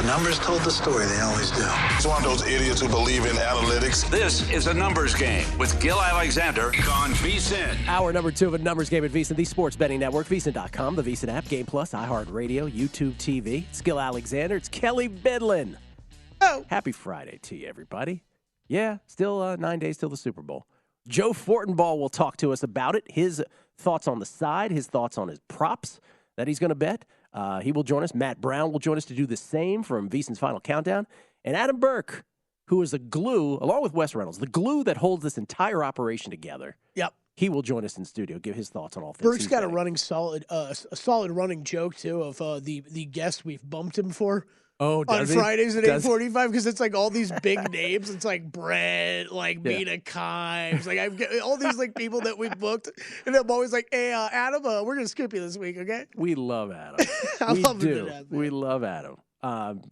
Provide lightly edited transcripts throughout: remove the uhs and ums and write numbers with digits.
The numbers told the story. They always do. He's one of those idiots who believe in analytics. This is A Numbers Game with Gill Alexander on VSiN. Hour number 2 of A Numbers Game at VSiN, the sports betting network, VSiN.com, the VSiN app, Game Plus, iHeartRadio, YouTube TV. It's Gill Alexander. It's Kelley Bydlon. Oh. Happy Friday to you, everybody. Yeah, still 9 days till the Super Bowl. Joe Fortenbaugh will talk to us about it, his thoughts on the side, his thoughts on his props that he's going to bet. He will join us. Matt Brown will join us to do the same from VSiN's Final Countdown. And Adam Burke, who is the glue, along with Wes Reynolds, the glue that holds this entire operation together. Yep. He will join us in studio, give his thoughts on all things. Burke's got a solid running joke, too, of the guest we've bumped him for. Oh, on he? Fridays at 8:45, because it's like all these big names. It's like Brett, like Mina Kimes, like I've got all these like people that we've booked, and I'm always like, "Hey, Adam, we're gonna skip you this week, okay?" We love Adam. We do. We love Adam.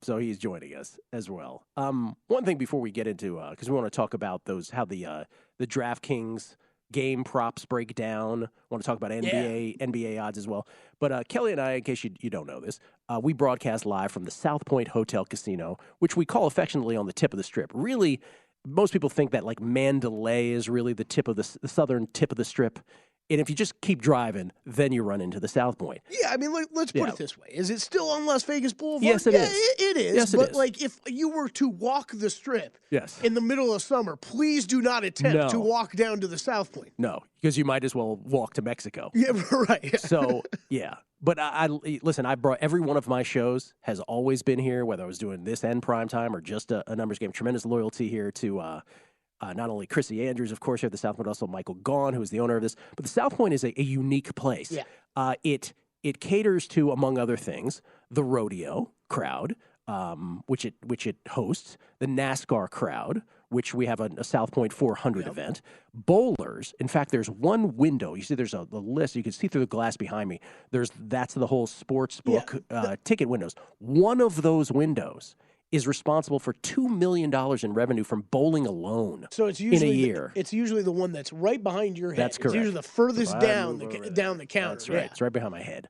So he's joining us as well. One thing before we get into, because we want to talk about how the DraftKings game props break down. I want to talk about NBA odds as well. But Kelley and I, in case you don't know this, we broadcast live from the South Point Hotel Casino, which we call affectionately on the tip of the Strip. Really, most people think that like Mandalay is really the tip of the southern tip of the Strip. And if you just keep driving, then you run into the South Point. Yeah, I mean, let's put it this way. Is it still on Las Vegas Boulevard? Yes, it is. It is. Yes, but, like, if you were to walk the Strip in the middle of summer, please do not attempt to walk down to the South Point. No, because you might as well walk to Mexico. Yeah, right. So, yeah. But listen, I brought every one of my shows has always been here, whether I was doing this and primetime or just a numbers game. Tremendous loyalty here to not only Chrissy Andrews, of course, here at the South Point, but also Michael Gaughan, who is the owner of this. But the South Point is a unique place. Yeah. It caters to, among other things, the rodeo crowd, which it hosts, the NASCAR crowd, which we have a South Point 400 event, bowlers. In fact, there's one window. You see there's a list. You can see through the glass behind me. That's the whole sports book ticket windows. One of those windows is responsible for $2 million in revenue from bowling alone. So it's usually in a year. It's usually the one that's right behind your head. That's correct. It's usually the furthest down the counter. That's right. It's right behind my head.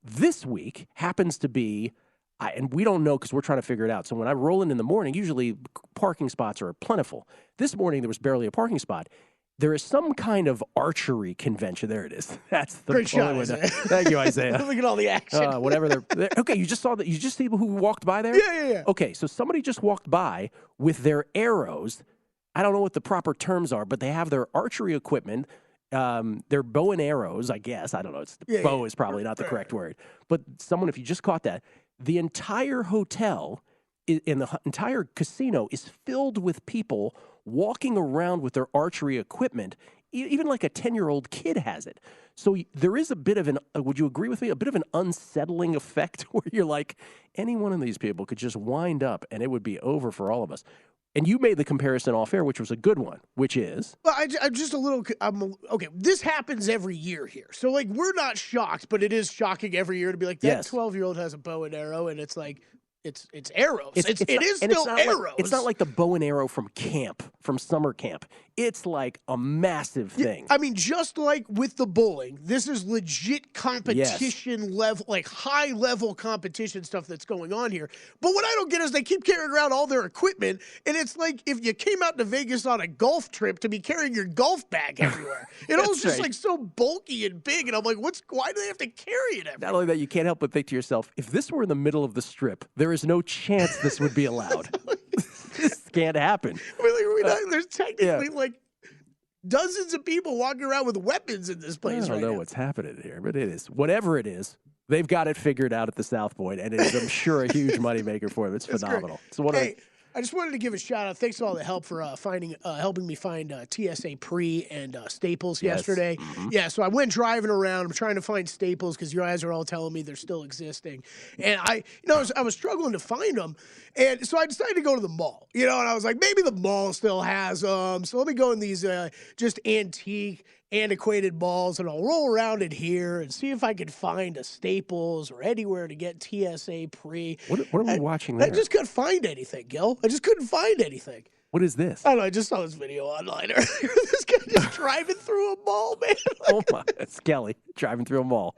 This week happens to be, and we don't know because we're trying to figure it out. So when I roll in the morning, usually parking spots are plentiful. This morning there was barely a parking spot. There is some kind of archery convention. There it is. That's the great shot. Thank you, Isaiah. Look at all the action. Whatever they're okay. You just saw that. You just see who walked by there. Yeah. Okay, so somebody just walked by with their arrows. I don't know what the proper terms are, but they have their archery equipment. Their bow and arrows, I guess. I don't know. Bow is probably not the correct word. But someone, if you just caught that, the entire hotel in the entire casino is filled with people walking around with their archery equipment. Even like a 10-year-old kid has it. So there is a bit of would you agree with me, a bit of an unsettling effect where you're like, any one of these people could just wind up and it would be over for all of us. And you made the comparison off air, which was a good one, which is? Well, I'm just a little okay, this happens every year here. So, like, we're not shocked, but it is shocking every year to be like, that 12-year-old has a bow and arrow, and it's like, it's arrows. It is still arrows. It's not like the bow and arrow from summer camp. It's like a massive thing. I mean, just like with the bowling, this is legit competition level, like high-level competition stuff that's going on here. But what I don't get is they keep carrying around all their equipment, and it's like if you came out to Vegas on a golf trip to be carrying your golf bag everywhere. It all just like so bulky and big, and I'm like, why do they have to carry it everywhere? Not only that, you can't help but think to yourself, if this were in the middle of the Strip, there is no chance this would be allowed. This can't happen. There's technically like dozens of people walking around with weapons in this place right now. I don't know what's happening here, but it is. Whatever it is, they've got it figured out at the South Point, and it is, I'm sure, a huge moneymaker for them. It's phenomenal. So I just wanted to give a shout out. Thanks for all the help for helping me find TSA Pre and Staples yesterday. Mm-hmm. Yeah, so I went driving around. I'm trying to find Staples because you guys are all telling me they're still existing, and I was struggling to find them, and so I decided to go to the mall. And I was like, maybe the mall still has them. So let me go in these just antiquated malls, and I'll roll around in here and see if I can find a Staples or anywhere to get TSA Pre. What are we watching there? I just couldn't find anything, Gill. I just couldn't find anything. What is this? I don't know. I just saw this video online earlier. This guy just driving through a mall, man. Oh, my. It's Kelley driving through a mall.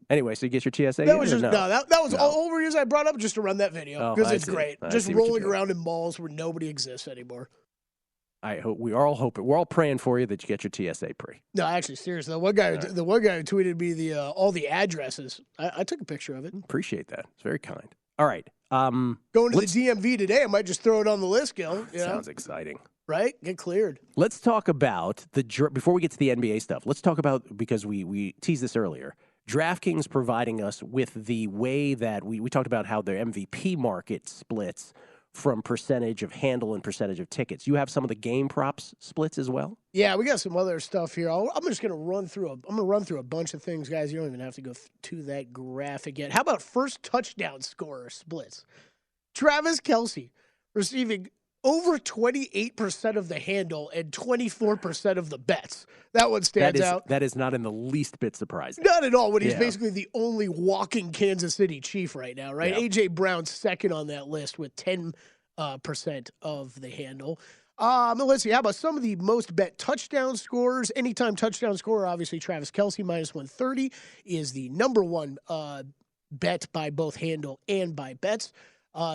Anyway, so you get your TSA? That was in or just no? That was all over years I brought up just to run that video because it's great. Just rolling around in malls where nobody exists anymore. I hope we're all praying for you that you get your TSA pre. No, actually, seriously, the one guy who tweeted me all the addresses. I took a picture of it. Appreciate that. It's very kind. All right, going to the DMV today. I might just throw it on the list, Gill. Sounds exciting, right? Get cleared. Let's talk about before we get to the NBA stuff. Let's talk about, because we teased this earlier. DraftKings providing us with the way that we talked about how their MVP market splits from percentage of handle and percentage of tickets. You have some of the game props splits as well? Yeah, we got some other stuff here. I'm just going to run through a bunch of things, guys. You don't even have to go to that graphic yet. How about first touchdown scorer splits? Travis Kelce receiving over 28% of the handle and 24% of the bets. That one stands out. That is not in the least bit surprising. Not at all, when he's basically the only walking Kansas City Chief right now, right? Yeah. A.J. Brown's second on that list with 10% of the handle. Let's see. How about some of the most bet touchdown scorers? Anytime touchdown scorer, obviously Travis Kelce, minus 130, is the number one bet by both handle and by bets.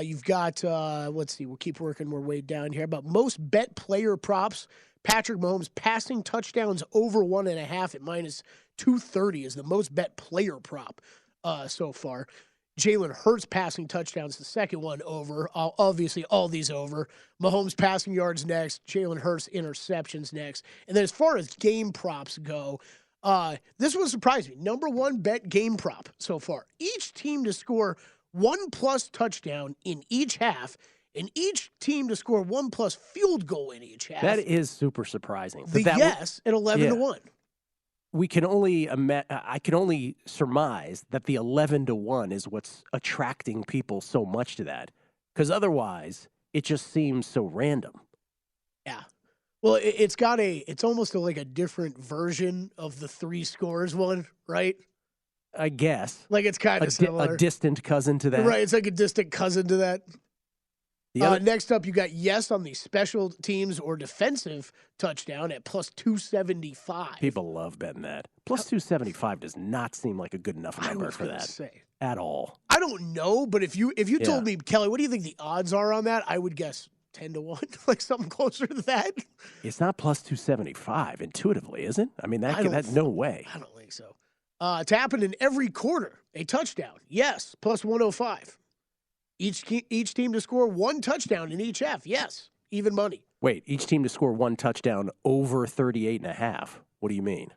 You've got, let's see, we'll keep working our way down here. About most bet player props, Patrick Mahomes passing touchdowns over 1.5 at minus 230 is the most bet player prop so far. Jalen Hurts passing touchdowns, the second one over. Obviously, all these over. Mahomes passing yards next. Jalen Hurts interceptions next. And then as far as game props go, this one surprised me. Number one bet game prop so far. Each team to score 1+ touchdown in each half, and each team to score 1+ field goal in each half. That is super surprising. At 11 to 1. We can only I can only surmise that the 11 to 1 is what's attracting people so much to that, because otherwise it just seems so random. Yeah. Well, it's almost like a different version of the three scores one, right? I guess. Like it's kind of similar. A distant cousin to that. Right, it's like a distant cousin to that. Next up, you got yes on the special teams or defensive touchdown at plus 275. People love betting that. Plus 275 does not seem like a good enough number for that at all. I don't know, but if you told me, Kelley, what do you think the odds are on that? I would guess 10 to 1, like something closer to that. It's not plus 275 intuitively, is it? I mean, that's no way. I don't think so. To happen in every quarter, a touchdown. Yes, plus 105. Each team to score one touchdown in each half. Yes, even money. Wait, each team to score one touchdown over 38.5. What do you mean?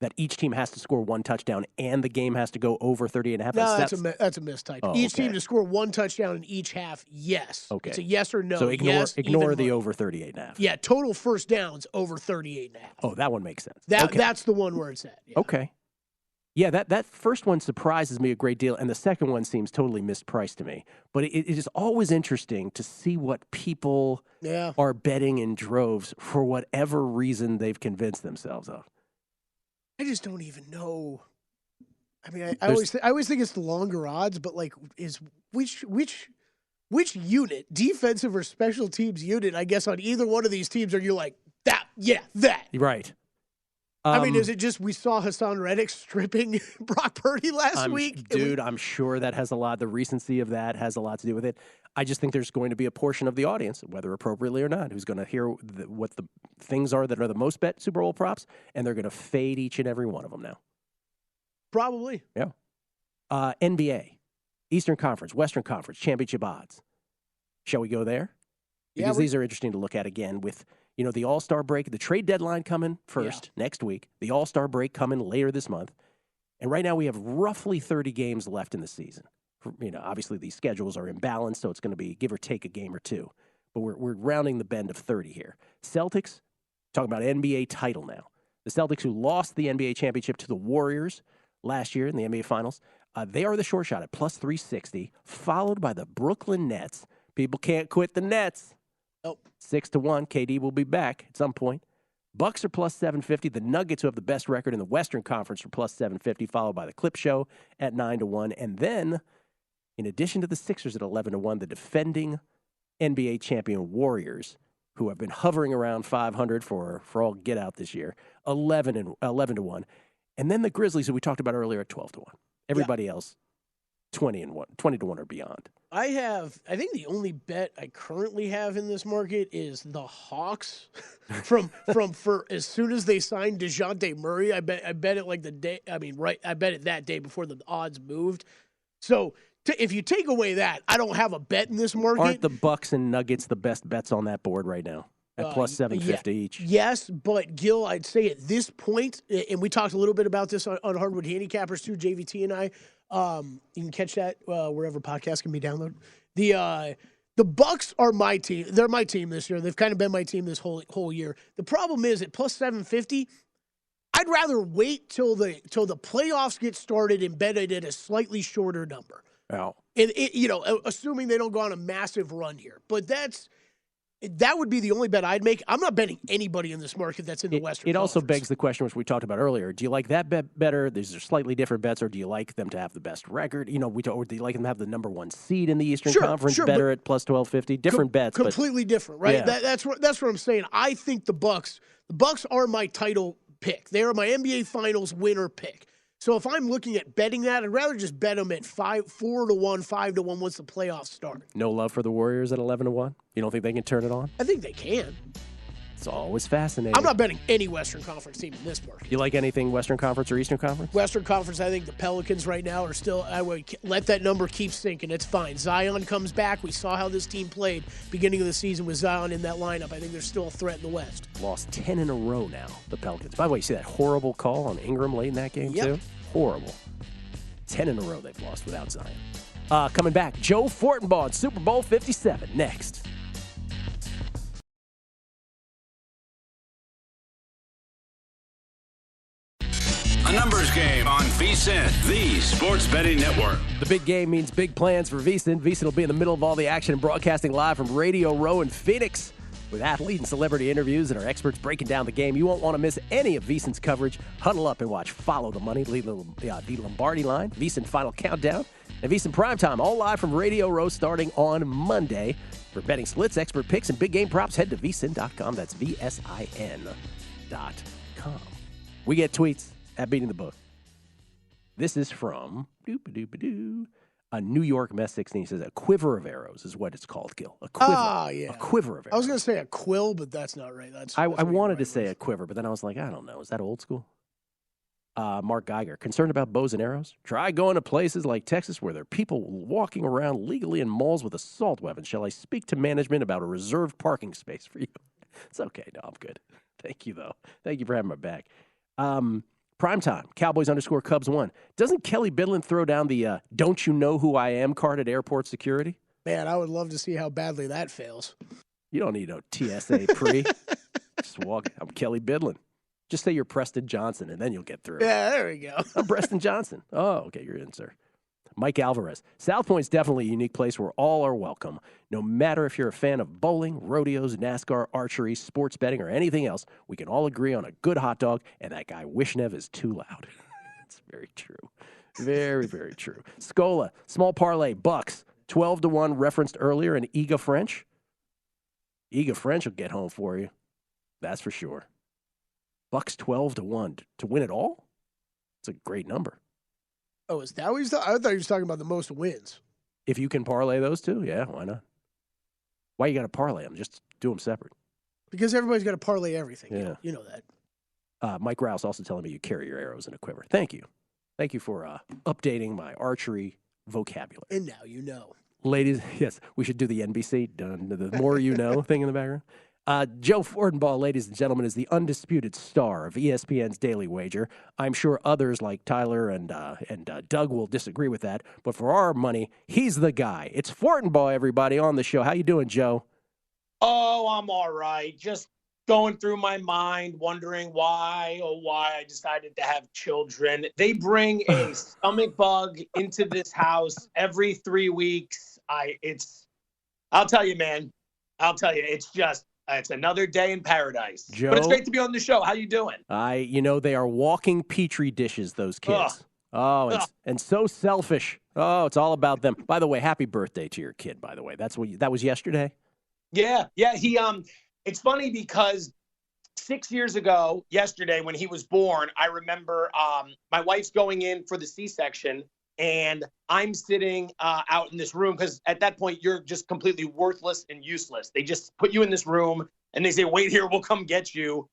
That each team has to score one touchdown and the game has to go over 38.5? No, that's a mistype. Each team to score one touchdown in each half. Yes. Okay. It's a yes or no. So ignore the money. over 38.5. Yeah, total first downs over 38.5. Oh, that one makes sense. That's the one where it's at. Yeah. Okay. Yeah, that first one surprises me a great deal, and the second one seems totally mispriced to me. But it is always interesting to see what people are betting in droves for whatever reason they've convinced themselves of. I just don't even know. I mean, I always think it's the longer odds, but like, is which unit, defensive or special teams unit? I guess on either one of these teams, are you like that? Yeah, that. Right. I mean, is it just we saw Hassan Reddick stripping Brock Purdy last week? Dude, I'm sure that has a lot. The recency of that has a lot to do with it. I just think there's going to be a portion of the audience, whether appropriately or not, who's going to hear what the things are that are the most bet Super Bowl props, and they're going to fade each and every one of them now. Probably. Yeah. NBA, Eastern Conference, Western Conference, championship odds. Shall we go there? Because these are interesting to look at again with, the All-Star break, the trade deadline coming first next week, the All-Star break coming later this month. And right now we have roughly 30 games left in the season. Obviously these schedules are imbalanced, so it's going to be give or take a game or two. But we're rounding the bend of 30 here. Celtics, talking about NBA title now. The Celtics, who lost the NBA championship to the Warriors last year in the NBA Finals, they are the short shot at plus 360, followed by the Brooklyn Nets. People can't quit the Nets. Nope. 6-1. KD will be back at some point. Bucks are plus 750. The Nuggets, who have the best record in the Western Conference, are plus 750, followed by the Clip Show at 9-1. And then, in addition to the Sixers at 11-1, the defending NBA champion Warriors, who have been hovering around 500 for all get out this year, 11-1. And then the Grizzlies, who we talked about earlier, at 12-1. Everybody else, 20-1 or beyond. I think the only bet I currently have in this market is the Hawks for as soon as they signed DeJounte Murray. I bet it like the day. I bet it that day before the odds moved. So if you take away that, I don't have a bet in this market. Aren't the Bucks and Nuggets the best bets on that board right now at plus 750 each? Yes, but Gill, I'd say at this point, and we talked a little bit about this on Hardwood Handicappers too, JVT and I. You can catch that wherever podcasts can be downloaded. The Bucks are my team. They're my team this year. They've kind of been my team this whole year. The problem is at plus 750, I'd rather wait till the playoffs get started and bet it at a slightly shorter number. Oh. And assuming they don't go on a massive run here. But that would be the only bet I'd make. I'm not betting anybody in this market that's in the Western It Conference. also begs the question, which we talked about earlier. Do you like that bet better? These are slightly different bets, or do you like them to have the best record? Or do you like them to have the number one seed in the Eastern Conference better at plus 1250? Different bets. Completely different, right? Yeah. That's what I'm saying. I think the Bucks are my title pick. They are my NBA Finals winner pick. So if I'm looking at betting that, I'd rather just bet them at 4-1, 5-1 once the playoffs start. No love for the Warriors at 11-1? You don't think they can turn it on? I think they can. It's always fascinating. I'm not betting any Western Conference team in this market. You like anything Western Conference or Eastern Conference? Western Conference, I think the Pelicans right now are still, I would let that number keep sinking. It's fine. Zion comes back. We saw how this team played beginning of the season with Zion in that lineup. I think they're still a threat in the West. Lost 10 in a row now, the Pelicans. By the way, you see that horrible call on Ingram late in that game, too? Horrible. 10 in a row they've lost without Zion. Coming back, Joe Fortenbaugh in Super Bowl 57 next. A numbers game on VSiN, the sports betting network. The big game means big plans for VSiN. VSiN will be in the middle of all the action and broadcasting live from Radio Row in Phoenix with athlete and celebrity interviews and our experts breaking down the game. You won't want to miss any of VSiN's coverage. Huddle up and watch Follow the Money, the Lombardi Line, VSiN Final Countdown, and VSiN Primetime, all live from Radio Row starting on Monday. For betting splits, expert picks, and big game props, head to VSiN.com. That's VSIN.com. We get tweets at Beating the Book. This is from a New York Mets 16. He says a quiver of arrows is what it's called, Gill. A quiver. A quiver of arrows. I was going to say a quill, but that's not right. I wanted to say a quiver, but then I was like, I don't know. Is that old school? Mark Geiger, concerned about bows and arrows? Try going to places like Texas where there are people walking around legally in malls with assault weapons. Shall I speak to management about a reserved parking space for you? It's okay. No, I'm good. Thank you, though. Thank you for having my back. Primetime, Cowboys _Cubs 1. Doesn't Kelley Bydlon throw down the don't you know who I am card at airport security? Man, I would love to see how badly that fails. You don't need no TSA pre. Just walk. I'm Kelley Bydlon. Just say you're Preston Johnson, and then you'll get through. Yeah, there we go. I'm Preston Johnson. Oh, okay, you're in, sir. Mike Alvarez. South Point's definitely a unique place where all are welcome. No matter if you're a fan of bowling, rodeos, NASCAR, archery, sports betting, or anything else, we can all agree on a good hot dog, and that guy Wishnev is too loud. It's very true. Very, very true. Scola, small parlay, Bucks, 12-1 referenced earlier, and Iga French. Iga French will get home for you. That's for sure. Bucks 12-1 to win it all? It's a great number. Oh, is that what he's talking? I thought he was talking about the most wins. If you can parlay those two, yeah, why not? Why you got to parlay them? Just do them separate. Because everybody's got to parlay everything. Yeah. You know that. Mike Rouse also telling me you carry your arrows in a quiver. Thank you. Thank you for updating my archery vocabulary. And now you know. Ladies, yes, we should do the NBC, the more you know thing in the background. Joe Fortenbaugh, ladies and gentlemen, is the undisputed star of ESPN's Daily Wager. I'm sure others like Tyler and Doug will disagree with that, but for our money, he's the guy. It's Fortenbaugh, everybody, on the show. How you doing, Joe? Oh, I'm all right. Just going through my mind, wondering why I decided to have children. They bring a stomach bug into this house every 3 weeks. I'll tell you, man. It's another day in paradise. Joe, but it's great to be on the show. How you doing? They are walking petri dishes, those kids. And so selfish. Oh, it's all about them. By the way, happy birthday to your kid, by the way. That was yesterday? Yeah. He it's funny because 6 years ago, yesterday, when he was born, I remember my wife's going in for the C-section, and I'm sitting out in this room because at that point, you're just completely worthless and useless. They just put you in this room, and they say, wait here, we'll come get you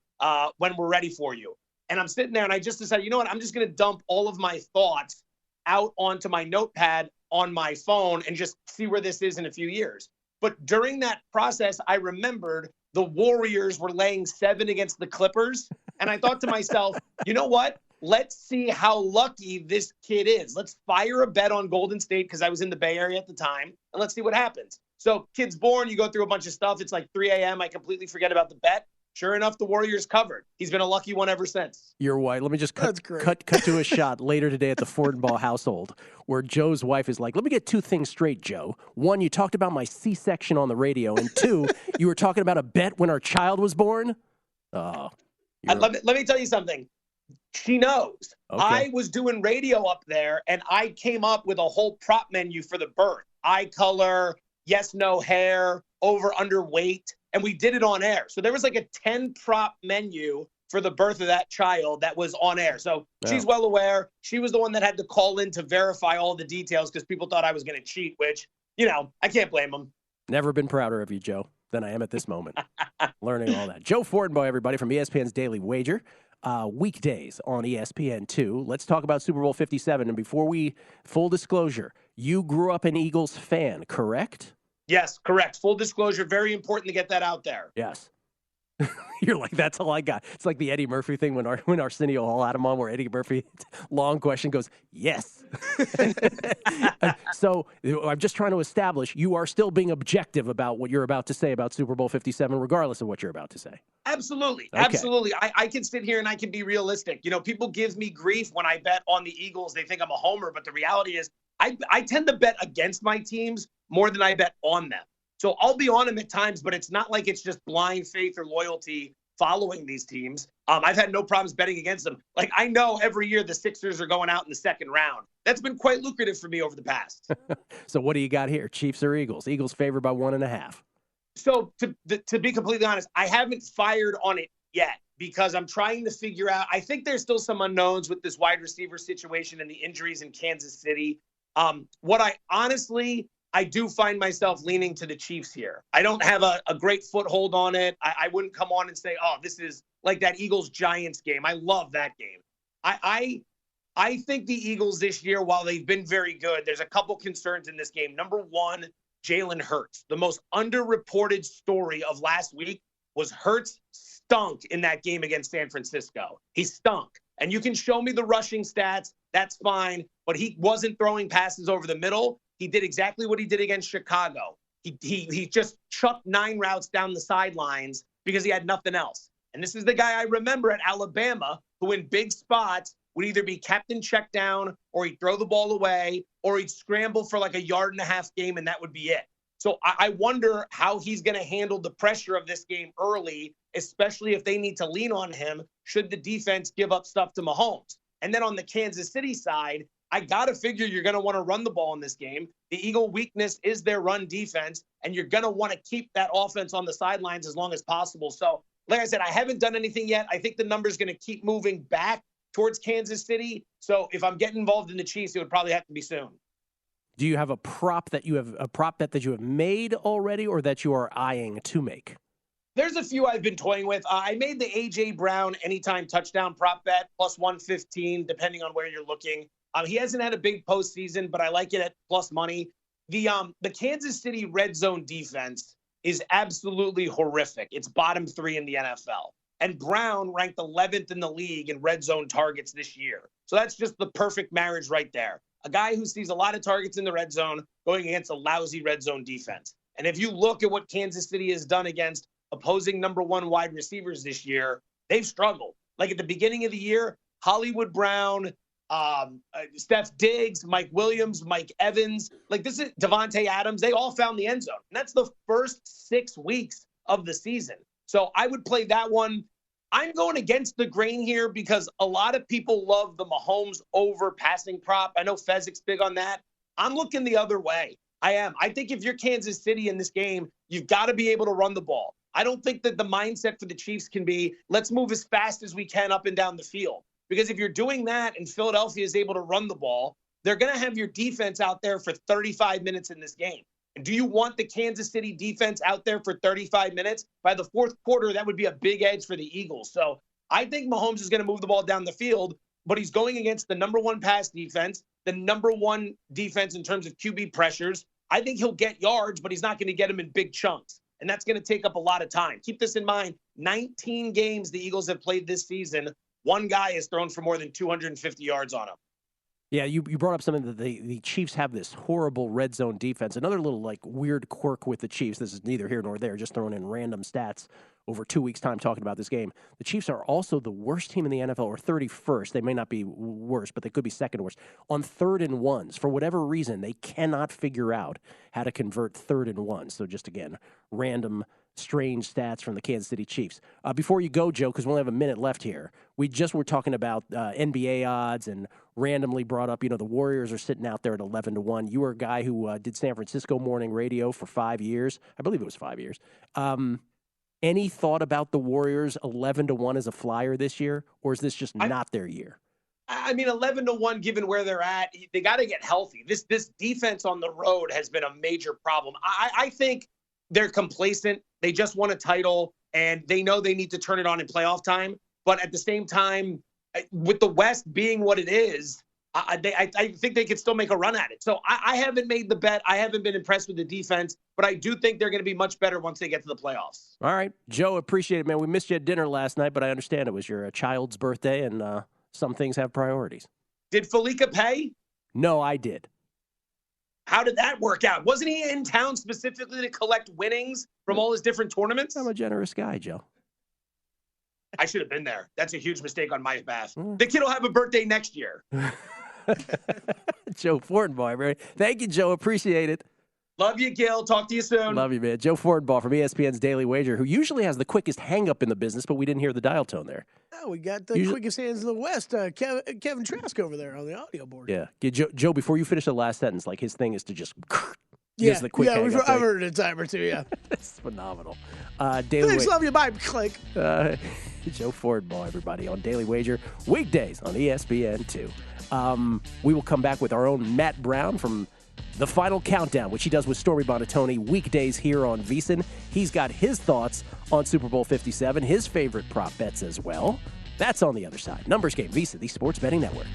when we're ready for you. And I'm sitting there, and I just decided, you know what, I'm just going to dump all of my thoughts out onto my notepad on my phone and just see where this is in a few years. But during that process, I remembered the Warriors were laying 7 against the Clippers. And I thought to myself, you know what? Let's see how lucky this kid is. Let's fire a bet on Golden State because I was in the Bay Area at the time. And let's see what happens. So kid's born, you go through a bunch of stuff. It's like 3 a.m. I completely forget about the bet. Sure enough, the Warriors covered. He's been a lucky one ever since. Your wife. Let me just cut to a shot later today at the Fortenbaugh household where Joe's wife is like, let me get 2 things straight, Joe. 1, you talked about my C-section on the radio. And 2, you were talking about a bet when our child was born? Oh. Let me tell you something. She knows. Okay. I was doing radio up there, and I came up with a whole prop menu for the birth. Eye color, yes, no hair, over, under weight. And we did it on air. So there was like a 10 prop menu for the birth of that child that was on air. So she's well aware. She was the one that had to call in to verify all the details because people thought I was going to cheat, which, I can't blame them. Never been prouder of you, Joe, than I am at this moment. Learning all that. Joe Fortenbaugh, everybody, from ESPN's Daily Wager. Weekdays on ESPN2. Let's talk about Super Bowl 57. And before full disclosure, you grew up an Eagles fan, correct? Yes, correct. Full disclosure, very important to get that out there. Yes. You're like, that's all I got. It's like the Eddie Murphy thing when Arsenio Hall had him on, where Eddie Murphy, long question, goes, yes. So I'm just trying to establish you are still being objective about what you're about to say about Super Bowl 57, regardless of what you're about to say. Absolutely. Okay. Absolutely. I can sit here and I can be realistic. People give me grief when I bet on the Eagles. They think I'm a homer, but the reality is I tend to bet against my teams more than I bet on them. So I'll be on them at times, but it's not like it's just blind faith or loyalty following these teams. I've had no problems betting against them. Like, I know every year the Sixers are going out in the second round. That's been quite lucrative for me over the past. So what do you got here? Chiefs or Eagles? Eagles favored by 1.5. So to be completely honest, I haven't fired on it yet because I'm trying to figure out. I think there's still some unknowns with this wide receiver situation and the injuries in Kansas City. I do find myself leaning to the Chiefs here. I don't have a great foothold on it. I wouldn't come on and say, oh, this is like that Eagles-Giants game. I love that game. I think the Eagles this year, while they've been very good, there's a couple concerns in this game. Number 1, Jalen Hurts. The most underreported story of last week was Hurts stunk in that game against San Francisco. He stunk. And you can show me the rushing stats. That's fine. But he wasn't throwing passes over the middle. He did exactly what he did against Chicago. He just chucked 9 routes down the sidelines because he had nothing else. And this is the guy I remember at Alabama who in big spots would either be kept in check down or he'd throw the ball away or he'd scramble for like a 1.5 yard game and that would be it. So I wonder how he's going to handle the pressure of this game early, especially if they need to lean on him should the defense give up stuff to Mahomes. And then on the Kansas City side, I got to figure you're going to want to run the ball in this game. The Eagle weakness is their run defense, and you're going to want to keep that offense on the sidelines as long as possible. So, like I said, I haven't done anything yet. I think the number's going to keep moving back towards Kansas City. So if I'm getting involved in the Chiefs, it would probably have to be soon. Do you have a prop bet that you have made already or that you are eyeing to make? There's a few I've been toying with. I made the A.J. Brown anytime touchdown prop bet, plus 115, depending on where you're looking. He hasn't had a big postseason, but I like it at plus money. The Kansas City red zone defense is absolutely horrific. It's bottom 3 in the NFL. And Brown ranked 11th in the league in red zone targets this year. So that's just the perfect marriage right there. A guy who sees a lot of targets in the red zone going against a lousy red zone defense. And if you look at what Kansas City has done against opposing number 1 wide receivers this year, they've struggled. Like at the beginning of the year, Hollywood Brown, Steph Diggs, Mike Williams, Mike Evans, like this is Devontae Adams. They all found the end zone. And that's the first 6 weeks of the season. So I would play that one. I'm going against the grain here because a lot of people love the Mahomes over passing prop. I know Fezzik's big on that. I'm looking the other way. I am. I think if you're Kansas City in this game, you've got to be able to run the ball. I don't think that the mindset for the Chiefs can be, let's move as fast as we can up and down the field. Because if you're doing that and Philadelphia is able to run the ball, they're going to have your defense out there for 35 minutes in this game. And do you want the Kansas City defense out there for 35 minutes? By the fourth quarter, that would be a big edge for the Eagles. So I think Mahomes is going to move the ball down the field, but he's going against the number one pass defense, the number one defense in terms of QB pressures. I think he'll get yards, but he's not going to get them in big chunks. And that's going to take up a lot of time. Keep this in mind. 19 games the Eagles have played this season. One guy has thrown for more than 250 yards on him. Yeah, you brought up something that the Chiefs have this horrible red zone defense. Another little weird quirk with the Chiefs. This is neither here nor there, just throwing in random stats over 2 weeks' time talking about this game. The Chiefs are also the worst team in the NFL, or 31st. They may not be worst, but they could be second worst. On 3rd and 1s, for whatever reason, they cannot figure out how to convert 3rd and 1s. So just, again, random strange stats from the Kansas City Chiefs. Before you go, Joe, because we only have a minute left here, we just were talking about NBA odds and randomly brought up, the Warriors are sitting out there at 11-1. You were a guy who did San Francisco morning radio for 5 years. I believe it was 5 years. Any thought about the Warriors 11-1 as a flyer this year, or is this just not their year? I mean, 11-1, given where they're at, they got to get healthy. This defense on the road has been a major problem. I think they're complacent. They just won a title, and they know they need to turn it on in playoff time. But at the same time, with the West being what it is, I think they could still make a run at it. So I haven't made the bet. I haven't been impressed with the defense, but I do think they're going to be much better once they get to the playoffs. All right. Joe, appreciate it, man. We missed you at dinner last night, but I understand it was your child's birthday, and some things have priorities. Did Falika pay? No, I did. How did that work out? Wasn't he in town specifically to collect winnings from all his different tournaments? I'm a generous guy, Joe. I should have been there. That's a huge mistake on my behalf. The kid will have a birthday next year. Joe Fortenbaugh, right? Thank you, Joe. Appreciate it. Love you, Gill. Talk to you soon. Love you, man. Joe Fortenbaugh from ESPN's Daily Wager, who usually has the quickest hang-up in the business, but we didn't hear the dial tone there. Oh, we got the quickest hands in the West, Kevin Trask over there on the audio board. Yeah. Joe, before you finish the last sentence, his thing is to just... The quick hang-up, I've heard it a time or two, yeah. It's phenomenal. Daily Thanks, love you, bye, click. Joe Fortenbaugh, everybody, on Daily Wager, weekdays on ESPN2. We will come back with our own Matt Brown from The Final Countdown, which he does with Stormy Bonatoni weekdays here on VSiN. He's got his thoughts on Super Bowl 57, his favorite prop bets as well. That's on the other side. Numbers Game, VSiN, the Sports Betting Network.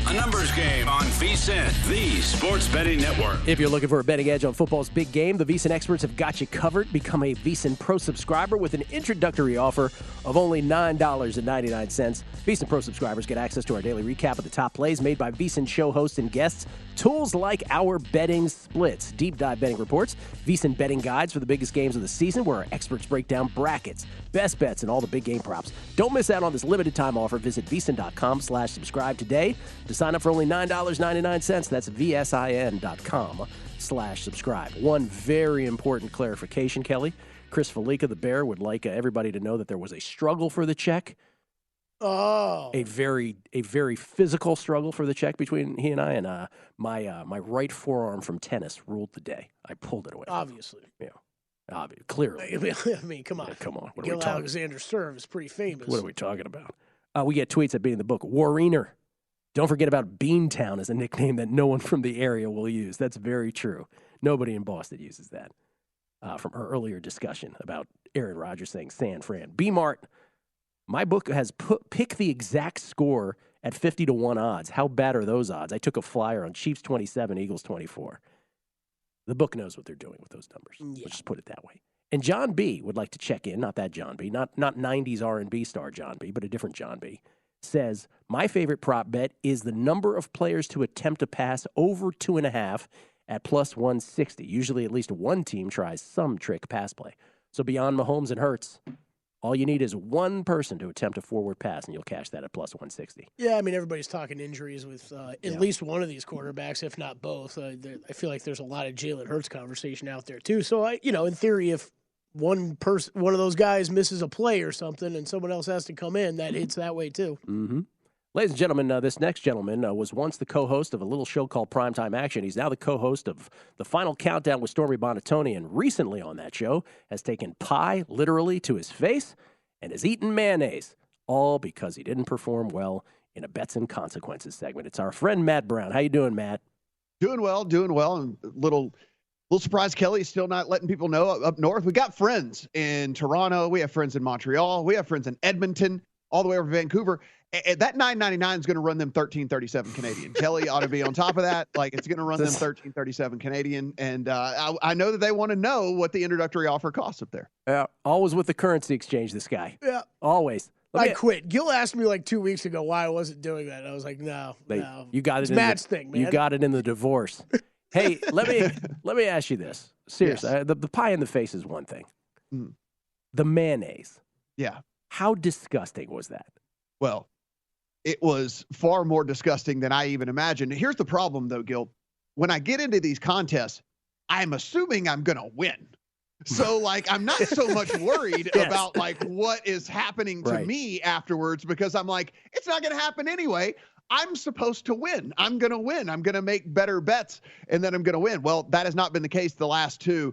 A numbers game on VSiN, the Sports Betting Network. If you're looking for a betting edge on football's big game, the VSiN experts have got you covered. Become a VSiN Pro subscriber with an introductory offer of only $9.99. VSiN Pro subscribers get access to our daily recap of the top plays made by VSiN show hosts and guests, tools like our betting splits, deep dive betting reports, VSiN betting guides for the biggest games of the season, where our experts break down brackets, best bets, and all the big game props. Don't miss out on this limited time offer. Visit VSiN.com/subscribe today to sign up for only $9.99. That's VSIN.com/subscribe. One very important clarification, Kelley. Chris Falika, the Bear, would like everybody to know that there was a struggle for the check. Oh. A very physical struggle for the check between he and I, and my right forearm from tennis ruled the day. I pulled it away. Obviously. Yeah. Clearly. I mean, come on. Yeah, come on. Gill Alexander's serve is pretty famous. What are we talking about? We get tweets at Beating the Book. Warrener. Don't forget about Beantown as a nickname that no one from the area will use. That's very true. Nobody in Boston uses that. From our earlier discussion about Aaron Rodgers saying San Fran. B-Mart. My book has pick the exact score at 50-1 odds. How bad are those odds? I took a flyer on Chiefs 27, Eagles 24. The book knows what they're doing with those numbers. Yeah. Let's just put it that way. And John B. would like to check in, not that John B., not 90s R&B star John B., but a different John B., says, my favorite prop bet is the number of players to attempt a pass over 2.5 at plus 160. Usually at least one team tries some trick pass play. So beyond Mahomes and Hurts, all you need is one person to attempt a forward pass, and you'll cash that at plus 160. Yeah, I mean, everybody's talking injuries with at least one of these quarterbacks, if not both. I feel like there's a lot of Jalen Hurts conversation out there, too. So, in theory, if one of those guys misses a play or something and someone else has to come in, that hits that way, too. Mm-hmm. Ladies and gentlemen, this next gentleman was once the co-host of a little show called Primetime Action. He's now the co-host of The Final Countdown with Stormy Buonantony, and recently on that show has taken pie literally to his face and has eaten mayonnaise, all because he didn't perform well in a Bets and Consequences segment. It's our friend Matt Brown. How you doing, Matt? Doing well. And a little surprised Kelley is still not letting people know up north. We got friends in Toronto. We have friends in Montreal. We have friends in Edmonton, all the way over to Vancouver. And that $9.99 is going to run them $13.37 Canadian. Kelley ought to be on top of that. Like, it's going to run them $13.37 Canadian. And I know that they want to know what the introductory offer costs up there. Yeah, always with the currency exchange, this guy. Yeah. Always. I quit. Gil asked me like 2 weeks ago why I wasn't doing that. I was like, no. You got it. It's Matt's thing, man. You got it in the divorce. Hey, let me ask you this. Seriously, yes. The pie in the face is one thing. Mm. The mayonnaise. Yeah. How disgusting was that? Well, it was far more disgusting than I even imagined. Here's the problem, though, Gil. When I get into these contests, I'm assuming I'm going to win. So, like, I'm not so much worried about, like, what is happening to me afterwards, because I'm like, it's not going to happen anyway. I'm supposed to win. I'm going to win. I'm going to make better bets, and then I'm going to win. Well, that has not been the case the last two.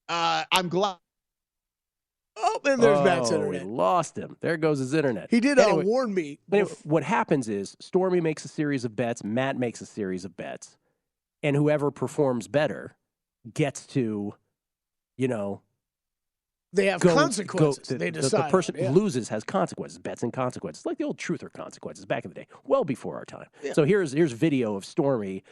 I'm glad. Oh, and there's Matt's internet. We lost him. There goes his internet. He did warn me. What happens is Stormy makes a series of bets, Matt makes a series of bets, and whoever performs better gets to, they have consequences. They decide. The person who loses has consequences, bets and consequences, like the old truth or consequences back in the day, well before our time. Yeah. So here's video of Stormy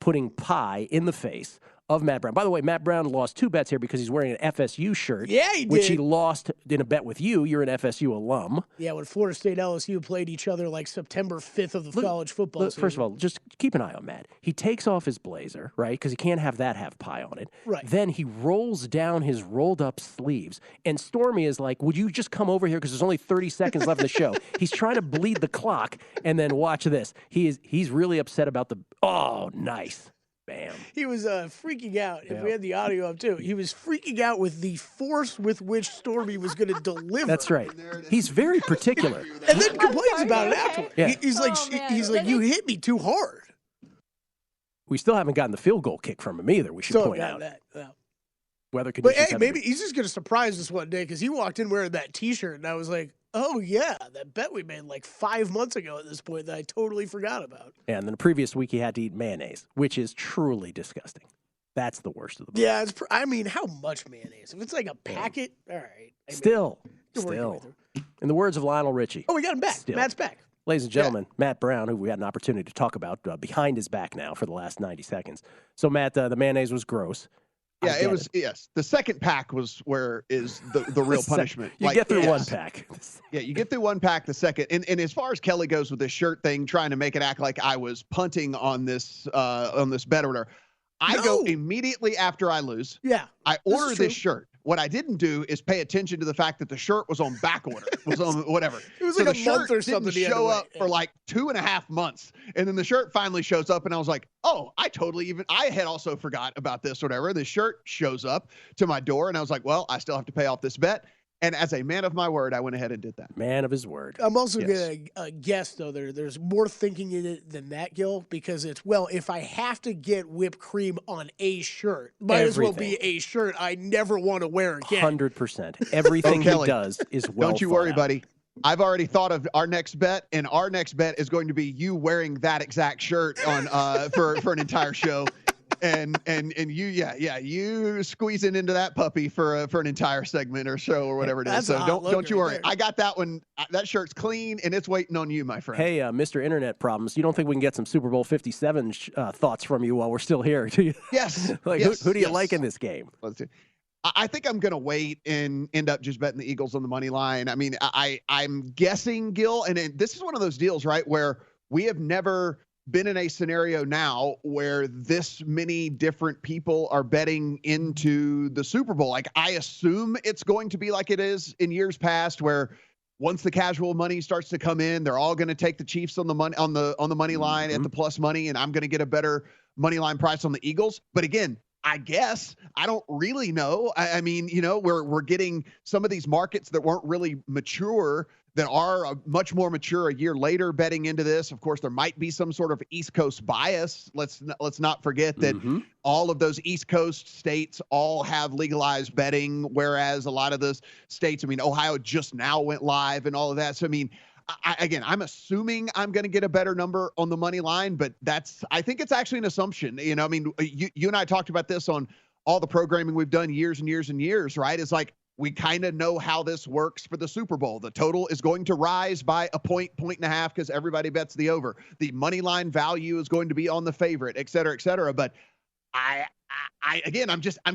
putting pie in the face of Matt Brown. By the way, Matt Brown lost 2 bets here because he's wearing an FSU shirt. Yeah, he did. Which he lost in a bet with you. You're an FSU alum. Yeah, when Florida State LSU played each other like September 5th of the college football season. First of all, just keep an eye on Matt. He takes off his blazer, right? Because he can't have that have pie on it. Right. Then he rolls down his rolled up sleeves. And Stormy is like, would you just come over here? Because there's only 30 seconds left in the show. He's trying to bleed the clock. And then watch this. He's really upset about nice. Bam. He was freaking out. If we had the audio up, too. He was freaking out with the force with which Stormy was going to deliver. That's right. He's very particular. And then complains about it afterward. Yeah. He's like, you hit me too hard. We still haven't gotten the field goal kick from him either, we should point out. That. Yeah. Weather conditions. But, hey, maybe he's just going to surprise us one day because he walked in wearing that T-shirt, and I was like, oh, yeah, that bet we made like 5 months ago at this point that I totally forgot about. Yeah, and then the previous week he had to eat mayonnaise, which is truly disgusting. That's the worst of the bunch. Yeah, I mean, how much mayonnaise? If it's like a packet, all right. Still. In the words of Lionel Richie. Oh, we got him back. Still. Matt's back. Ladies and gentlemen, Matt Brown, who we had an opportunity to talk about behind his back now for the last 90 seconds. So, Matt, the mayonnaise was gross. Yeah, it was. Yes, the second pack was where is the real punishment. You get through one pack. Yeah, you get through one pack. The second, and as far as Kelley goes with this shirt thing, trying to make it act like I was punting on this bet order, I go immediately after I lose. Yeah, I order this shirt. What I didn't do is pay attention to the fact that the shirt was on back order. Was on whatever. It was like a month or something. Didn't show up for like 2.5 months, and then the shirt finally shows up, and I was like, "Oh, I had also forgot about this, whatever." The shirt shows up to my door, and I was like, "Well, I still have to pay off this bet." And as a man of my word, I went ahead and did that. Man of his word. I'm also going to guess, though, there's more thinking in it than that, Gil, because it's, if I have to get whipped cream on a shirt, might as well be a shirt I never want to wear again. 100%. Everything he does is well Don't you worry, buddy. I've already thought of our next bet, and our next bet is going to be you wearing that exact shirt on for an entire show. And you squeezing into that puppy for an entire segment or show or whatever it is. So don't you worry. I got that one. That shirt's clean and it's waiting on you, my friend. Hey, Mr. Internet Problems, you don't think we can get some Super Bowl 57 thoughts from you while we're still here, do you? Yes. Who do you like in this game? Let's see. I think I'm going to wait and end up just betting the Eagles on the money line. I mean, I'm guessing, Gill, and this is one of those deals, right, where we have never been in a scenario now where this many different people are betting into the Super Bowl. Like, I assume it's going to be like it is in years past, where once the casual money starts to come in, they're all going to take the Chiefs on the money on the money line at the plus money, and I'm going to get a better money line price on the Eagles. But again, I guess I don't really know. I mean, we're getting some of these markets that weren't really mature that are much more mature a year later betting into this. Of course, there might be some sort of East Coast bias. Let's not forget that all of those East Coast states all have legalized betting, whereas a lot of those states, Ohio just now went live and all of that. So, I'm assuming I'm going to get a better number on the money line, but I think it's actually an assumption. You and I talked about this on all the programming we've done years and years and years, right? It's like we kind of know how this works for the Super Bowl. The total is going to rise by a point and a half because everybody bets the over. The money line value is going to be on the favorite, et cetera, et cetera. But I'm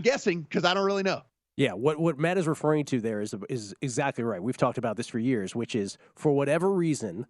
guessing because I don't really know. Yeah, what Matt is referring to there is exactly right. We've talked about this for years, which is for whatever reason,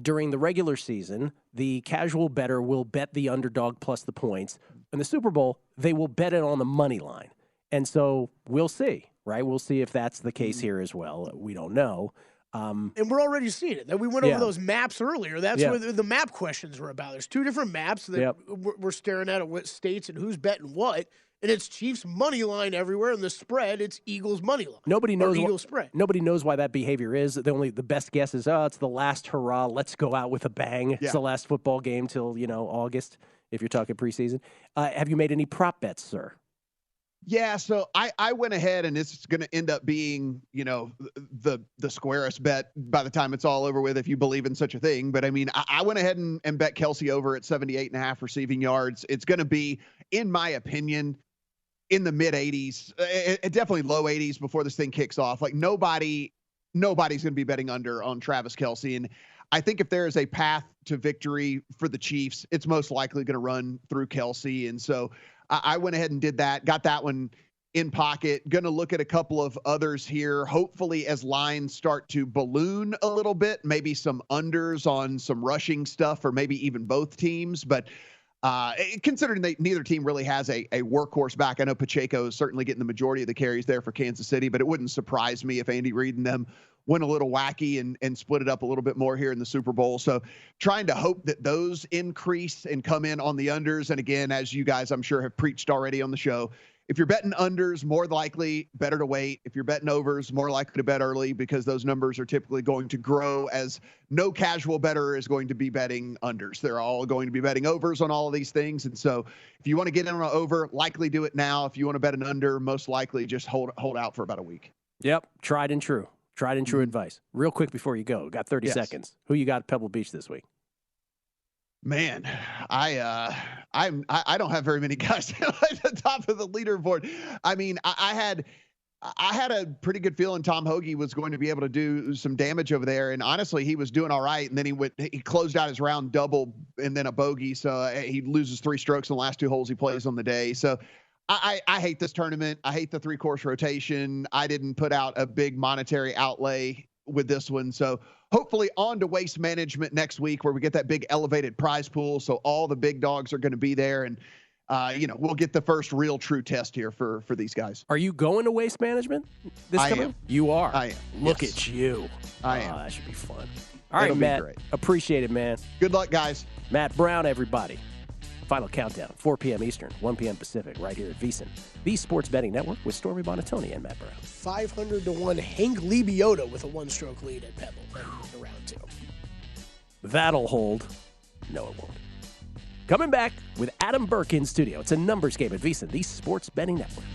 during the regular season, the casual bettor will bet the underdog plus the points. In the Super Bowl, they will bet it on the money line. And so we'll see, right? We'll see if that's the case here as well. We don't know. And we're already seeing it. We went over those maps earlier. That's what the map questions were about. There's two different maps that we're staring at what states and who's betting what. And it's Chiefs money line everywhere, and the spread, it's Eagles money line. Nobody knows Eagles spread. Nobody knows why that behavior is. The best guess is, it's the last hurrah. Let's go out with a bang. Yeah. It's the last football game till August, if you're talking preseason. Have you made any prop bets, sir? Yeah, so I went ahead, and this is going to end up being, the squarest bet by the time it's all over with, if you believe in such a thing. But I went ahead and bet Kelley over at 78.5 receiving yards. It's going to be, in my opinion, in the mid 80s, definitely low 80s before this thing kicks off. Like nobody's going to be betting under on Travis Kelce. And I think if there is a path to victory for the Chiefs, it's most likely going to run through Kelce. And so I went ahead and did that, got that one in pocket. Going to look at a couple of others here. Hopefully as lines start to balloon a little bit, maybe some unders on some rushing stuff, or maybe even both teams. But considering neither team really has a workhorse back, I know Pacheco is certainly getting the majority of the carries there for Kansas City, but it wouldn't surprise me if Andy Reid and them went a little wacky and split it up a little bit more here in the Super Bowl. So trying to hope that those increase and come in on the unders. And again, as you guys, I'm sure, have preached already on the show, if you're betting unders, more likely better to wait. If you're betting overs, more likely to bet early, because those numbers are typically going to grow, as no casual bettor is going to be betting unders. They're all going to be betting overs on all of these things. And so if you want to get in on an over, likely do it now. If you want to bet an under, most likely just hold out for about a week. Yep. Tried and true advice. Real quick before you go, got 30 seconds. Who you got at Pebble Beach this week? Man, I don't have very many guys at the top of the leaderboard. I had a pretty good feeling Tom Hoagie was going to be able to do some damage over there, and honestly, he was doing all right. And then he closed out his round double and then a bogey, so he loses 3 strokes in the last 2 holes he plays on the day. So I hate this tournament. I hate the 3-course rotation. I didn't put out a big monetary outlay with this one, so hopefully on to Waste Management next week, where we get that big elevated prize pool. So all the big dogs are going to be there, and we'll get the first real true test here for these guys. Are you going to Waste Management this I summer? am. You are. I am. Look Yes. at you. I am. That should be fun. All right, It'll be Matt. great. Appreciate it, man. Good luck, guys. Matt Brown, everybody. Final countdown, 4 p.m. Eastern, 1 p.m. Pacific, right here at VSiN, the Sports Betting Network, with Stormy Bonatoni and Matt Brown. 500-1 Hank Libiota with a 1-stroke lead at Pebble in round 2. That'll hold. No, it won't. Coming back with Adam Burke in studio. It's a numbers game at VSiN, the Sports Betting Network.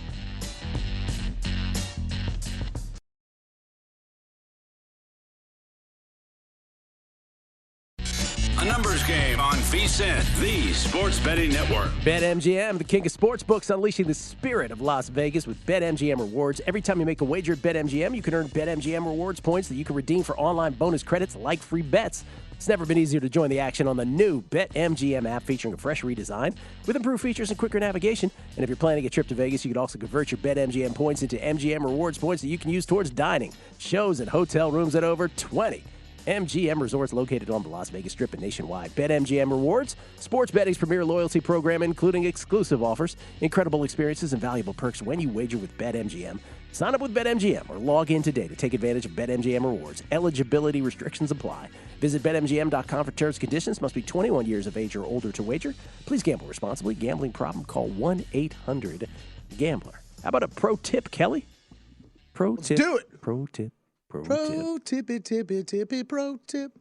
A numbers game on VSiN, the Sports Betting Network. BetMGM, the king of sportsbooks, unleashing the spirit of Las Vegas with BetMGM rewards. Every time you make a wager at BetMGM, you can earn BetMGM rewards points that you can redeem for online bonus credits like free bets. It's never been easier to join the action on the new BetMGM app, featuring a fresh redesign with improved features and quicker navigation. And if you're planning a trip to Vegas, you can also convert your BetMGM points into MGM rewards points that you can use towards dining, shows, and hotel rooms at over 20 MGM Resorts located on the Las Vegas Strip and nationwide. BetMGM Rewards, sports betting's premier loyalty program, including exclusive offers, incredible experiences, and valuable perks when you wager with BetMGM. Sign up with BetMGM or log in today to take advantage of BetMGM Rewards. Eligibility restrictions apply. Visit BetMGM.com for terms and conditions. Must be 21 years of age or older to wager. Please gamble responsibly. Gambling problem? Call 1-800-GAMBLER. How about a pro tip, Kelley? Pro tip. Let's do it. Pro tip. Pro tippy, pro tip.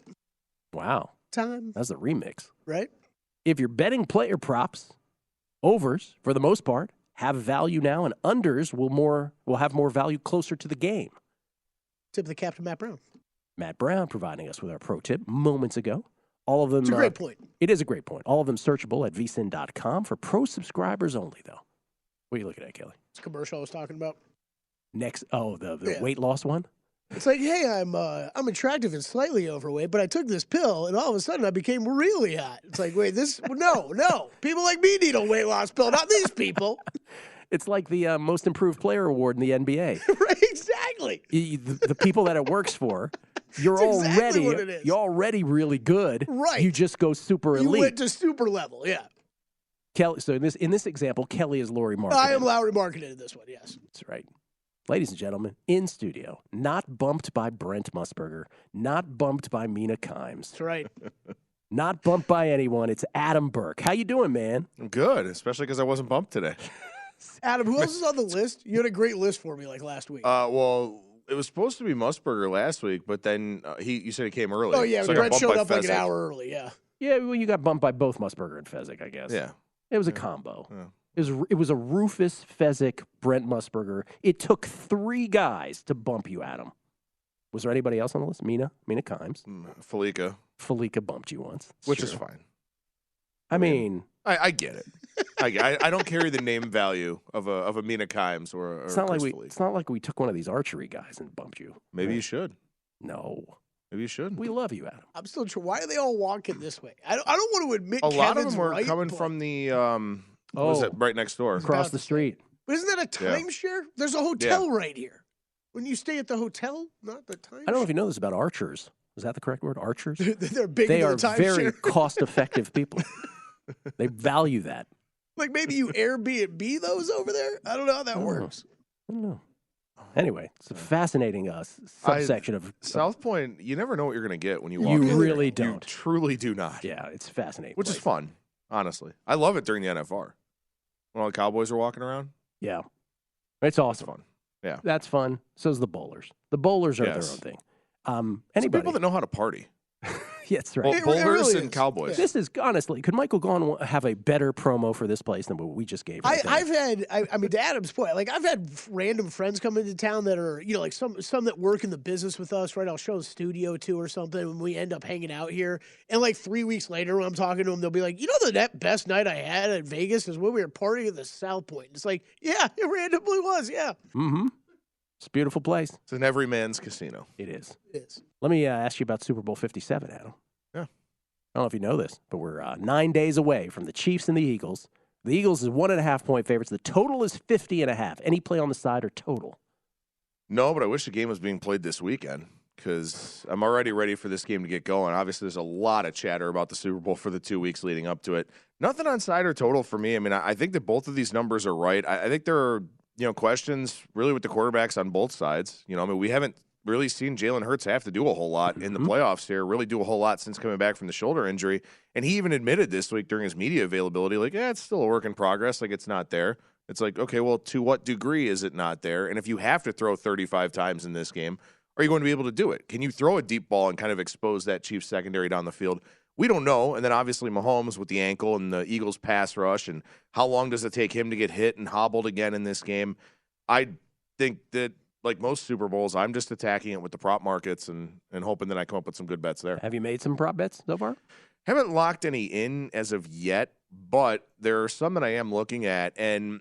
Wow. Time. That's the remix. Right? If you're betting player props, overs, for the most part, have value now, and unders will have more value closer to the game. Tip of the cap to Matt Brown. Matt Brown providing us with our pro tip moments ago. All of them. It's a great point. It is a great point. All of them searchable at VSiN.com for pro subscribers only, though. What are you looking at, Kelley? It's a commercial I was talking about. Next, the weight loss one? It's like, hey, I'm attractive and slightly overweight, but I took this pill, and all of a sudden I became really hot. It's like, wait, no. People like me need a weight loss pill, not these people. It's like the most improved player award in the NBA. Right, exactly. The people that it works for, you're already really good. Right. You just go super elite. You went to super level, yeah. Kelley. So in this example, Kelley is Laurie Marketing. I am Lowry Marketing in this one, yes. That's right. Ladies and gentlemen, in studio, not bumped by Brent Musburger, not bumped by Mina Kimes. That's right. Not bumped by anyone. It's Adam Burke. How you doing, man? I'm good, especially because I wasn't bumped today. Adam, who else is on the list? You had a great list for me like last week. Well, it was supposed to be Musburger last week, but then you said he came early. Oh, yeah, so Brent showed up like an hour early, yeah. Yeah, well, you got bumped by both Musburger and Fezzik, I guess. Yeah. It was a combo. Yeah. It was a Rufus, Fezzik, Brent Musburger. It took 3 guys to bump you, Adam. Was there anybody else on the list? Mina Kimes. Felica bumped you once. Which is fine. I mean, I get it. I don't carry the name value of a Mina Kimes or it's not Chris it's not like we took one of these archery guys and bumped you. Maybe you should. No. Maybe you should. We love you, Adam. I'm still sure. Why are they all walking this way? I don't want to admit A lot of Kevin's them were right, coming but- from the what was it, right next door? Across the street. But isn't that a timeshare? There's a hotel right here. When you stay at the hotel, not the timeshare. I don't know if you know this about archers. Is that the correct word? Archers? They're big. They are the timeshare. very cost-effective people. They value that. Like maybe you Airbnb those over there? I don't know how that works. I don't know. Anyway, it's a fascinating subsection of South Point. You never know what you're going to get when you walk in. You really there. don't. You truly do not. Yeah, it's fascinating. Which is fun, honestly. I love it during the NFR. When all the Cowboys are walking around. Yeah. It's awesome. Fun. Yeah. That's fun. So's the bowlers. The bowlers are their own thing. Anybody. People that know how to party. Yeah, that's right. Bowlers really and Cowboys. This is, honestly, could Michael Gaughan have a better promo for this place than what we just gave? I've had, I mean, to Adam's point, like I've had random friends come into town that are, like some that work in the business with us, right? I'll show a studio to or something, and we end up hanging out here. And like 3 weeks later, when I'm talking to them, they'll be like, that best night I had at Vegas is when we were partying at the South Point. It's like, yeah, it randomly was, yeah. Mm-hmm. It's a beautiful place. It's an every man's casino. It is. It is. Let me ask you about Super Bowl 57, Adam. Yeah. I don't know if you know this, but we're 9 days away from the Chiefs and the Eagles. The Eagles is 1.5-point favorites. The total is 50.5. Any play on the side or total? No, but I wish the game was being played this weekend because I'm already ready for this game to get going. Obviously, there's a lot of chatter about the Super Bowl for the 2 weeks leading up to it. Nothing on side or total for me. I mean, I think that both of these numbers are right. I think there are questions really with the quarterbacks on both sides. We haven't really seen Jalen Hurts have to do a whole lot in the playoffs here, really do a whole lot since coming back from the shoulder injury. And he even admitted this week during his media availability, like, it's still a work in progress. Like, it's not there. It's like, okay, well, to what degree is it not there? And if you have to throw 35 times in this game, are you going to be able to do it? Can you throw a deep ball and kind of expose that Chiefs secondary down the field? We don't know. And then obviously Mahomes with the ankle and the Eagles pass rush, and how long does it take him to get hit and hobbled again in this game? I think that, like most Super Bowls, I'm just attacking it with the prop markets and hoping that I come up with some good bets there. Have you made some prop bets so far? Haven't locked any in as of yet, but there are some that I am looking at. And,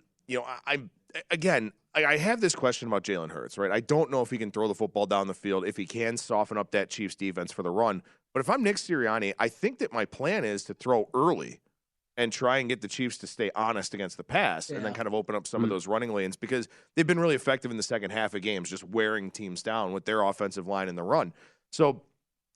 I have this question about Jalen Hurts, right? I don't know if he can throw the football down the field, if he can soften up that Chiefs defense for the run. But if I'm Nick Sirianni, I think that my plan is to throw early and try and get the Chiefs to stay honest against the pass and then kind of open up some of those running lanes because they've been really effective in the second half of games, just wearing teams down with their offensive line in the run. So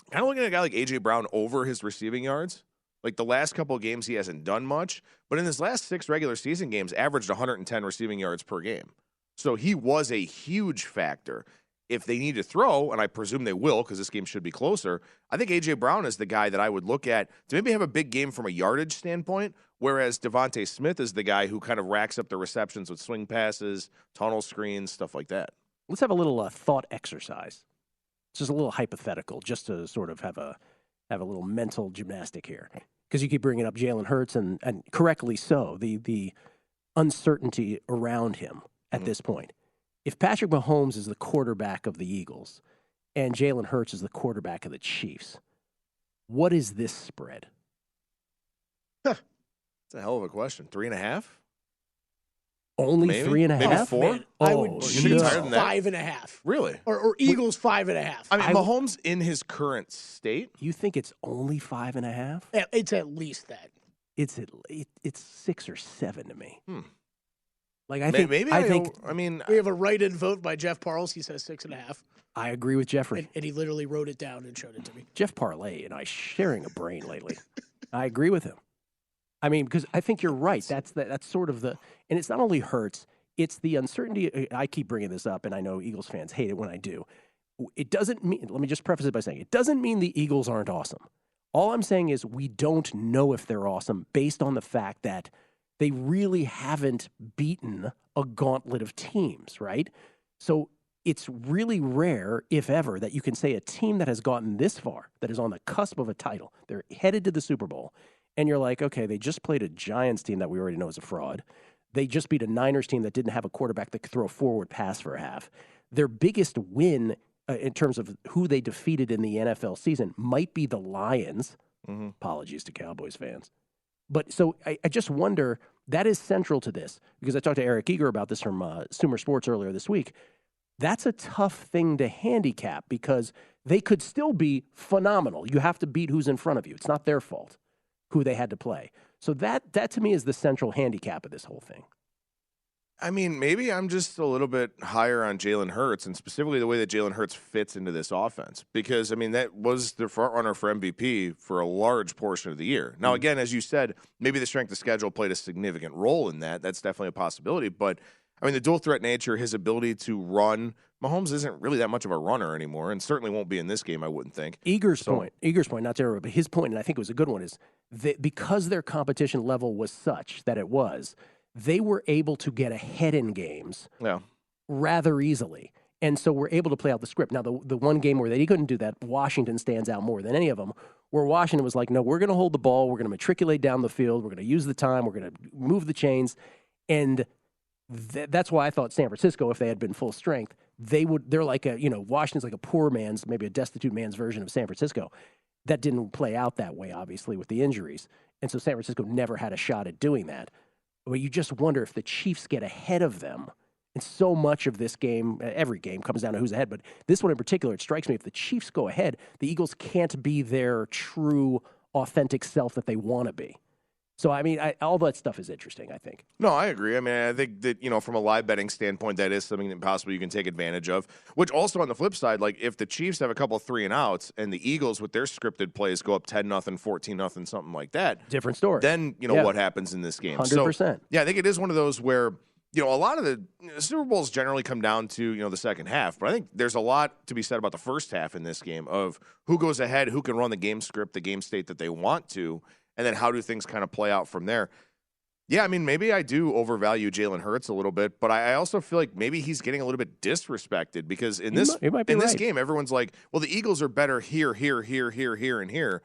kind of looking at a guy like A.J. Brown over his receiving yards. Like the last couple of games, he hasn't done much. But in his last 6 regular season games, averaged 110 receiving yards per game. So he was a huge factor. If they need to throw, and I presume they will because this game should be closer, I think A.J. Brown is the guy that I would look at to maybe have a big game from a yardage standpoint, whereas Devontae Smith is the guy who kind of racks up the receptions with swing passes, tunnel screens, stuff like that. Let's have a little thought exercise. It's just a little hypothetical, just to sort of have a little mental gymnastic here. Because you keep bringing up Jalen Hurts, and correctly so, the uncertainty around him at this point. If Patrick Mahomes is the quarterback of the Eagles and Jalen Hurts is the quarterback of the Chiefs, what is this spread? That's a hell of a question. 3.5? Only Maybe? 3.5? Maybe 4? Man, I would Chiefs higher than that? 5.5. Really? Or Eagles 5.5. I mean, Mahomes in his current state? You think it's only 5.5? It's at least that. It's 6 or 7 to me. Like I think We have a write-in vote by Jeff Parles. He says 6.5. I agree with Jeffrey. And he literally wrote it down and showed it to me. Jeff Parlay and I sharing a brain lately. I agree with him. I mean, because I think you're right. That's sort of and it's not only Hurts, it's the uncertainty. I keep bringing this up, and I know Eagles fans hate it when I do. It doesn't mean, let me just preface it by saying, it doesn't mean the Eagles aren't awesome. All I'm saying is we don't know if they're awesome based on the fact that they really haven't beaten a gauntlet of teams, right? So it's really rare, if ever, that you can say a team that has gotten this far, that is on the cusp of a title, they're headed to the Super Bowl, and you're like, okay, they just played a Giants team that we already know is a fraud. They just beat a Niners team that didn't have a quarterback that could throw a forward pass for a half. Their biggest win in terms of who they defeated in the NFL season might be the Lions. Apologies to Cowboys fans. But so I just wonder, that is central to this, because I talked to Eric Eager about this from Sumer Sports earlier this week. That's a tough thing to handicap because they could still be phenomenal. You have to beat who's in front of you. It's not their fault who they had to play. So that to me is the central handicap of this whole thing. I mean, maybe I'm just a little bit higher on Jalen Hurts, and specifically the way that Jalen Hurts fits into this offense. Because, I mean, that was the front runner for MVP for a large portion of the year. Now, again, as you said, maybe the strength of schedule played a significant role in that. That's definitely a possibility. But, I mean, the dual threat nature, his ability to run, Mahomes isn't really that much of a runner anymore, and certainly won't be in this game, I wouldn't think. Eager's point, not to interrupt, but his point, and I think it was a good one, is that because their competition level was such that it was, they were able to get ahead in games rather easily. And so we're able to play out the script. Now, the one game where they couldn't do that, Washington stands out more than any of them, where Washington was like, no, we're going to hold the ball. We're going to matriculate down the field. We're going to use the time. We're going to move the chains. And that's why I thought San Francisco, if they had been full strength, they're like Washington's like a poor man's, maybe a destitute man's version of San Francisco. That didn't play out that way, obviously, with the injuries. And so San Francisco never had a shot at doing that. But you just wonder if the Chiefs get ahead of them. And so much of this game, every game comes down to who's ahead. But this one in particular, it strikes me, if the Chiefs go ahead, the Eagles can't be their true, authentic self that they want to be. So, I mean, all that stuff is interesting, I think. No, I agree. I mean, I think that, from a live betting standpoint, that is something that possibly you can take advantage of. Which also on the flip side, like if the Chiefs have a couple of 3-and-outs and the Eagles with their scripted plays go up 10-0, 14-0, something like that. Different story. Then, what happens in this game. 100%. So, yeah, I think it is one of those where, a lot of the Super Bowls generally come down to, the second half. But I think there's a lot to be said about the first half in this game of who goes ahead, who can run the game script, the game state that they want to, and then how do things kind of play out from there. Yeah, I mean, maybe I do overvalue Jalen Hurts a little bit, but I also feel like maybe he's getting a little bit disrespected because in this game, everyone's like, well, the Eagles are better here, and here.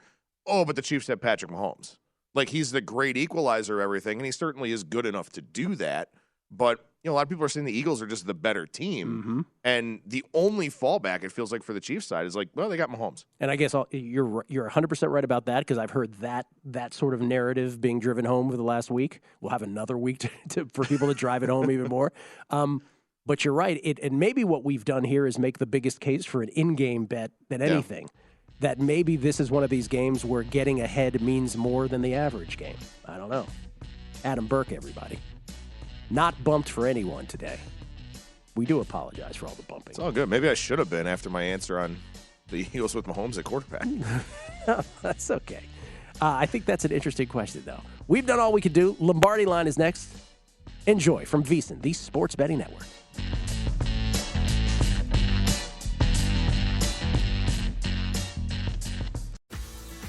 Oh, but the Chiefs have Patrick Mahomes. Like, he's the great equalizer of everything, and he certainly is good enough to do that. But, a lot of people are saying the Eagles are just the better team. Mm-hmm. And the only fallback, it feels like, for the Chiefs side is like, well, they got Mahomes. And I guess you're 100% right about that because I've heard that sort of narrative being driven home over the last week. We'll have another week for people to drive it home even more. But you're right. And maybe what we've done here is make the biggest case for an in-game bet than anything. Yeah. That maybe this is one of these games where getting ahead means more than the average game. I don't know. Adam Burke, everybody. Not bumped for anyone today. We do apologize for all the bumping. It's all good. Maybe I should have been after my answer on the Eagles with Mahomes at quarterback. That's okay. I think that's an interesting question, though. We've done all we could do. Lombardi Line is next. Enjoy from VSiN, the Sports Betting Network.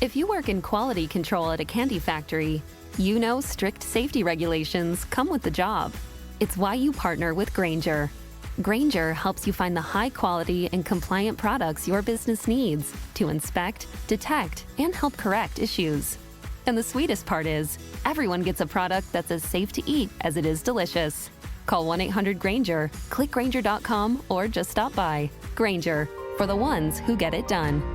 If you work in quality control at a candy factory, you know strict safety regulations come with the job. It's why you partner with Grainger. Grainger helps you find the high-quality and compliant products your business needs to inspect, detect, and help correct issues. And the sweetest part is, everyone gets a product that's as safe to eat as it is delicious. Call 1-800-GRAINGER, click Grainger.com, or just stop by. Grainger, for the ones who get it done.